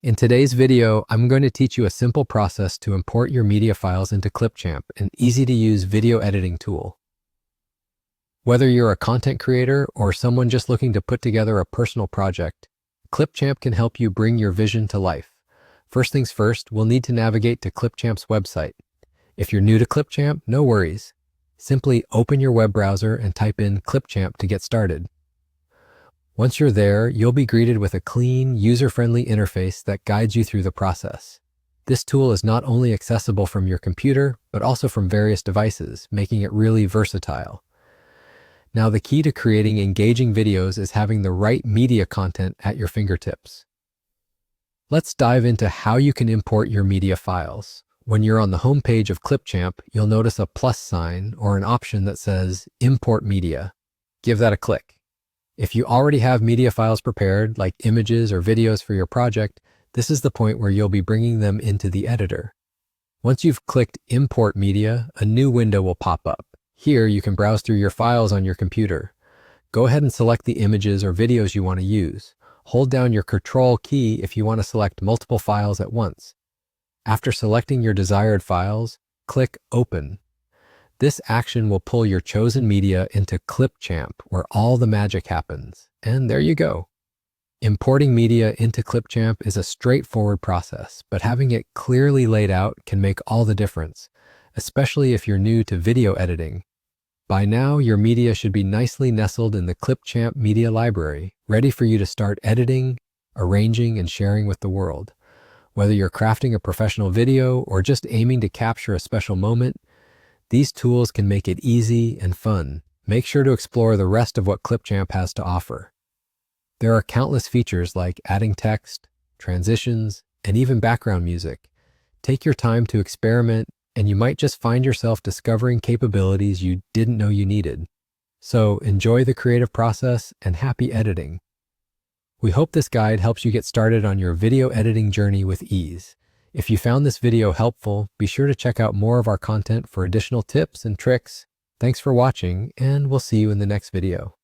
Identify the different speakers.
Speaker 1: In today's video, I'm going to teach you a simple process to import your media files into Clipchamp, an easy-to-use video editing tool. Whether you're a content creator or someone just looking to put together a personal project, Clipchamp can help you bring your vision to life. First things first, we'll need to navigate to Clipchamp's website. If you're new to Clipchamp, no worries. Simply open your web browser and type in Clipchamp to get started. Once you're there, you'll be greeted with a clean, user-friendly interface that guides you through the process. This tool is not only accessible from your computer, but also from various devices, making it really versatile. Now, the key to creating engaging videos is having the right media content at your fingertips. Let's dive into how you can import your media files. When you're on the home page of Clipchamp, you'll notice a plus sign or an option that says Import Media. Give that a click. If you already have media files prepared, like images or videos for your project, this is the point where you'll be bringing them into the editor. Once you've clicked Import Media, a new window will pop up. Here, you can browse through your files on your computer. Go ahead and select the images or videos you want to use. Hold down your Control key if you want to select multiple files at once. After selecting your desired files, click Open. This action will pull your chosen media into Clipchamp, where all the magic happens. And there you go. Importing media into Clipchamp is a straightforward process, but having it clearly laid out can make all the difference, especially if you're new to video editing. By now, your media should be nicely nestled in the Clipchamp media library, ready for you to start editing, arranging, and sharing with the world. Whether you're crafting a professional video or just aiming to capture a special moment, these tools can make it easy and fun. Make sure to explore the rest of what Clipchamp has to offer. There are countless features like adding text, transitions, and even background music. Take your time to experiment, and you might just find yourself discovering capabilities you didn't know you needed. So enjoy the creative process and happy editing. We hope this guide helps you get started on your video editing journey with ease. If you found this video helpful, be sure to check out more of our content for additional tips and tricks. Thanks for watching, and we'll see you in the next video.